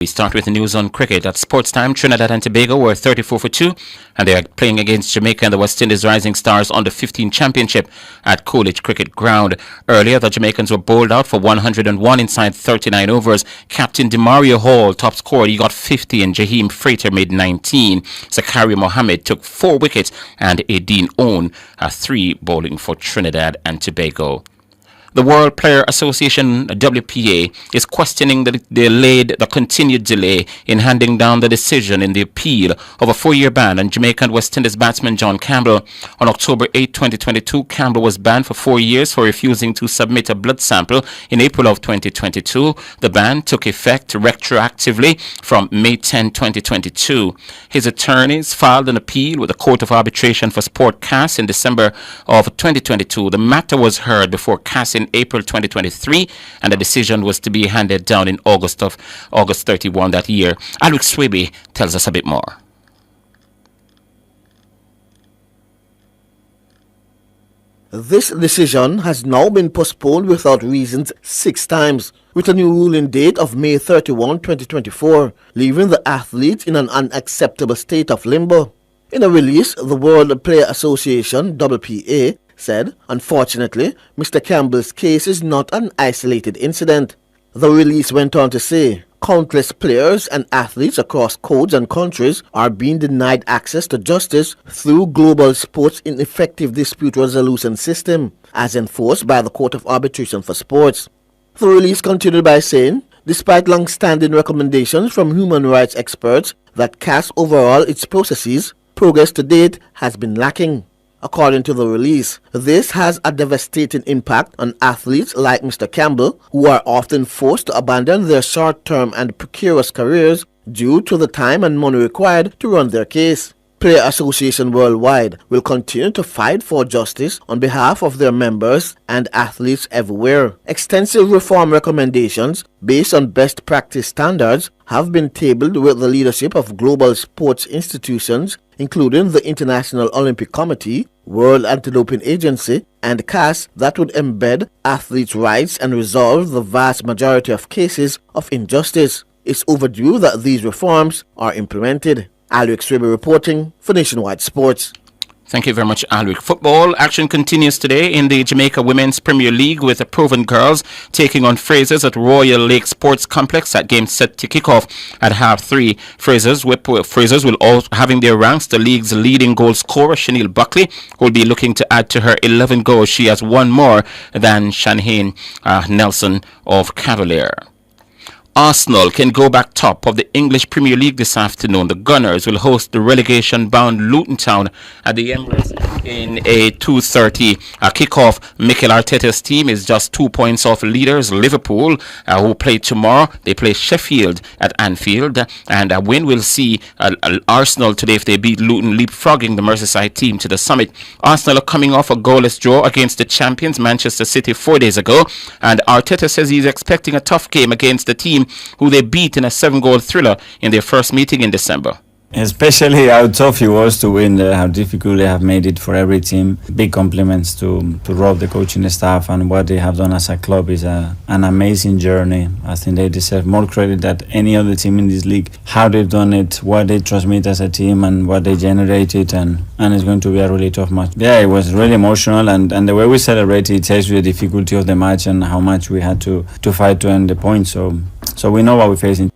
We start with the news on cricket. At sports time, Trinidad and Tobago were 34 for 2, and they are playing against Jamaica and the West Indies Rising Stars on the U15 Championship at Coolidge Cricket Ground. Earlier, the Jamaicans were bowled out for 101 inside 39 overs. Captain Demario Hall top scored. He got 50 and Jaheim Frater made 19. Zakaria Mohammed took 4 wickets and Aideen Own 3 bowling for Trinidad and Tobago. The World Player Association, WPA, is questioning the continued delay in handing down the decision in the appeal of a 4-year ban on Jamaican and West Indies batsman John Campbell. On October 8, 2022, Campbell was banned for 4 years for refusing to submit a blood sample in April of 2022. The ban took effect retroactively from May 10, 2022. His attorneys filed an appeal with the Court of Arbitration for Sport CAS in December of 2022. The matter was heard before CAS in April 2023, and the decision was to be handed down in August 31 that year. Alric Swaby tells us a bit more. This decision has now been postponed without reasons 6 times, with a new ruling date of May 31, 2024, leaving the athletes in an unacceptable state of limbo. In a release, the World Player Association, WPA, said, unfortunately, Mr. Campbell's case is not an isolated incident. The release went on to say, countless players and athletes across codes and countries are being denied access to justice through global sports' ineffective dispute resolution system, as enforced by the Court of Arbitration for Sports. The release continued by saying, despite long-standing recommendations from human rights experts that CAS overhaul its processes, progress to date has been lacking. According to the release, this has a devastating impact on athletes like Mr. Campbell, who are often forced to abandon their short-term and precarious careers due to the time and money required to run their case. Player Association Worldwide will continue to fight for justice on behalf of their members and athletes everywhere. Extensive reform recommendations based on best practice standards have been tabled with the leadership of global sports institutions, including the International Olympic Committee, World Anti-Doping Agency, and CAS, that would embed athletes' rights and resolve the vast majority of cases of injustice. It's overdue that these reforms are implemented. Alric Swaby reporting for Nationwide Sports. Thank you very much, Alric. Football action continues today in the Jamaica Women's Premier League with the Proven Girls taking on Frasers at Royal Lake Sports Complex. That game set to kick off at 3:30. Frasers will also having their ranks the league's leading goal scorer, Chanel Buckley, will be looking to add to her 11 goals. She has one more than Shanhane Nelson of Cavalier. Arsenal can go back top of the English Premier League this afternoon. The Gunners will host the relegation-bound Luton Town at the Emirates in a 2:30 kickoff. Mikel Arteta's team is just 2 points off leaders Liverpool, who play tomorrow. They play Sheffield at Anfield, and a win will see Arsenal today if they beat Luton, leapfrogging the Merseyside team to the summit. Arsenal are coming off a goalless draw against the champions Manchester City 4 days ago, and Arteta says he's expecting a tough game against the team who they beat in a 7-goal thriller in their first meeting in December. Especially how tough it was to win, how difficult they have made it for every team. Big compliments to Rob, the coaching staff, and what they have done as a club is an amazing journey. I think they deserve more credit than any other team in this league. How they've done it, what they transmit as a team, and what they generated, and it's going to be a really tough match. Yeah, it was really emotional, and the way we celebrated, it tells you the difficulty of the match and how much we had to fight to end the point. So we know what we're facing.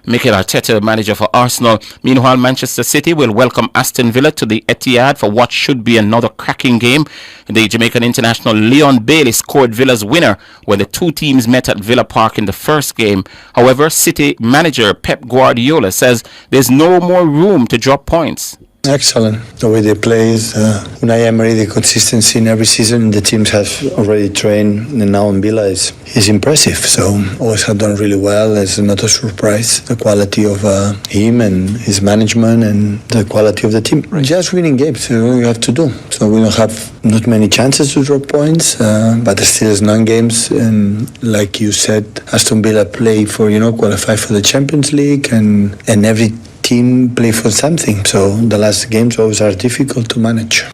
Mikel Arteta, manager for Arsenal. Meanwhile, Manchester City will welcome Aston Villa to the Etihad for what should be another cracking game. The Jamaican international Leon Bailey scored Villa's winner when the two teams met at Villa Park in the first game. However, City manager Pep Guardiola says there's no more room to drop points. Excellent. The way they play is Unai Emery, the consistency in every season. The teams have already trained, and now in Villa is impressive. So always have done really well. It's not a surprise. The quality of him and his management and the quality of the team. Just winning games, you have to do. So we don't have not many chances to drop points, but there still is 9 games. And like you said, Aston Villa play for qualify for the Champions League, and every team play for something, so the last games always are difficult to manage.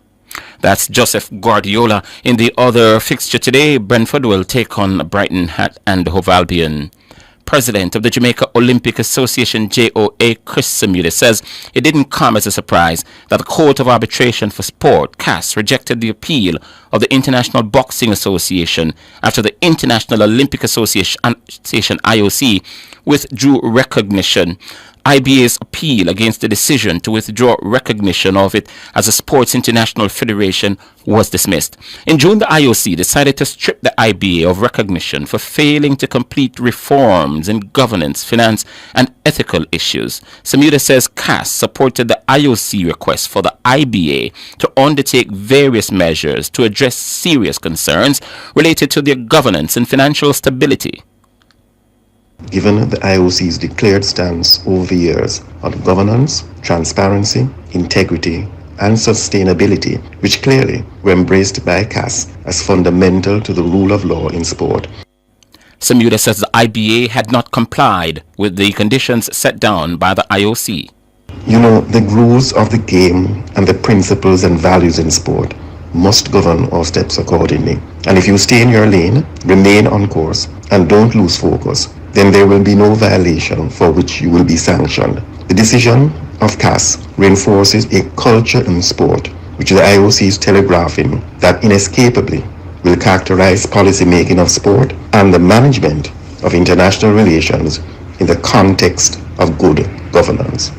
That's Joseph Guardiola. In the other fixture today, Brentford will take on Brighton and Hove Albion. president of the Jamaica Olympic Association, JOA, Chris Samuda, says it didn't come as a surprise that the Court of Arbitration for Sport, CAS, rejected the appeal of the International Boxing Association after the International Olympic Association, IOC, withdrew recognition. IBA's appeal against the decision to withdraw recognition of it as a sports international federation was dismissed. In June, the IOC decided to strip the IBA of recognition for failing to complete reforms in governance, finance, and ethical issues. Samuda says CAS supported the IOC request for the IBA to undertake various measures to address serious concerns related to their governance and financial stability. Given the IOC's declared stance over the years on governance, transparency, integrity, and sustainability, which clearly were embraced by CAS as fundamental to the rule of law in sport. Samuda says the IBA had not complied with the conditions set down by the IOC. You know, the rules of the game and the principles and values in sport must govern our steps accordingly. And if you stay in your lane, remain on course, and don't lose focus, then there will be no violation for which you will be sanctioned. The decision of CAS reinforces a culture in sport, which the IOC is telegraphing that inescapably will characterize policy making of sport and the management of international relations in the context of good governance.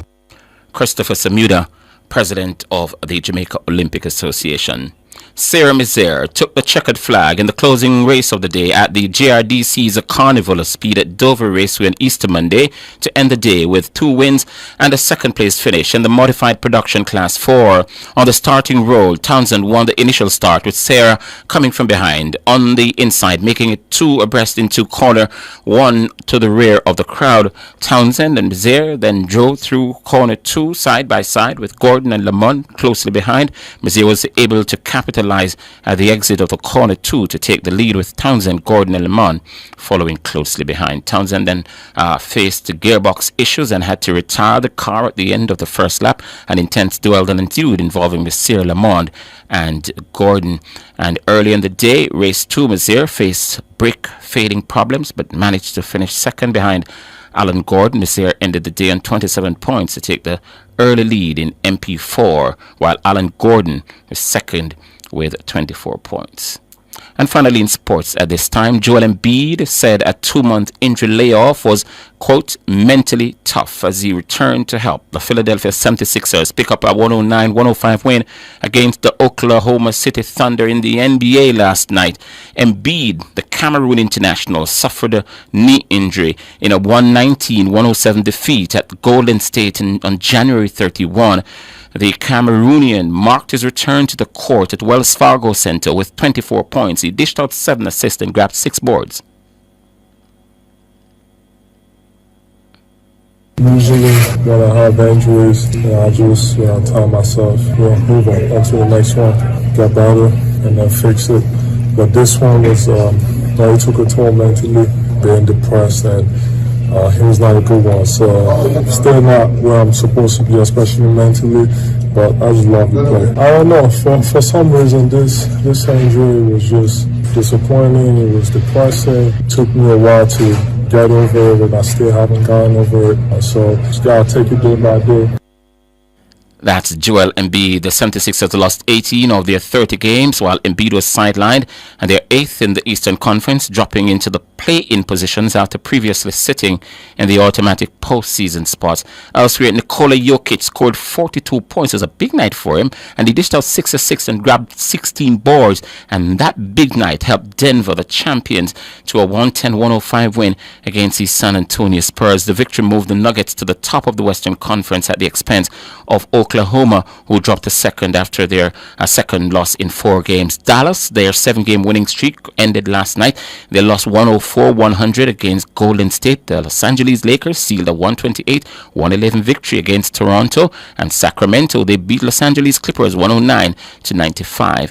Christopher Samuda, president of the Jamaica Olympic Association. Sarah Mizer took the checkered flag in the closing race of the day at the JRDC's Carnival of Speed at Dover Raceway on Easter Monday to end the day with 2 wins and a second-place finish in the modified production Class 4. On the starting roll, Townsend won the initial start, with Sarah coming from behind on the inside, making it 2 abreast into corner 1 to the rear of the crowd. Townsend and Mizer then drove through corner 2 side by side with Gordon and Lamont closely behind. Mizer was able to capitalize at the exit of the corner 2 to take the lead, with Townsend, Gordon and Lamont following closely behind. Townsend then faced gearbox issues and had to retire the car at the end of the first lap. An intense duel then ensued involving Messire Lamont and Gordon. And early in the day, race 2, Messire faced brake fading problems but managed to finish second behind Alan Gordon. Messire ended the day on 27 points to take the early lead in MP4, while Alan Gordon was second with 24 points. And finally, in sports at this time, Joel Embiid said a 2-month injury layoff was, quote, mentally tough as he returned to help the Philadelphia 76ers pick up a 109-105 win against the Oklahoma City Thunder in the NBA last night. Embiid, the Cameroon international, suffered a knee injury in a 119-107 defeat at Golden State on January 31. The Cameroonian marked his return to the court at Wells Fargo Center with 24 points. He dished out 7 assists and grabbed 6 boards. Usually when I have injuries, I just tell myself, move on to the next one, get better, and then fix it. But this one was, it took a toll mentally, being depressed, and it was not a good one. So still not where I'm supposed to be, especially mentally, but I just love the play. I don't know, for some reason this injury was just disappointing. It was depressing. It took me a while to get over it, and I still haven't gotten over it. So just gotta take it day by day. That's Joel Embiid. The 76ers lost 18 of their 30 games, while Embiid was sidelined, and they're 8th in the Eastern Conference, dropping into the play-in positions after previously sitting in the automatic postseason spots. Elsewhere, Nikola Jokic scored 42 points. It was a big night for him, and he dished out 6 assists and grabbed 16 boards, and that big night helped Denver, the champions, to a 110-105 win against the San Antonio Spurs. The victory moved the Nuggets to the top of the Western Conference at the expense of Oklahoma, who dropped a second after their second loss in 4 games. Dallas, their 7-game winning streak ended last night. They lost 104-100 against Golden State. The Los Angeles Lakers sealed a 128-111 victory against Toronto. And Sacramento, they beat Los Angeles Clippers 109-95.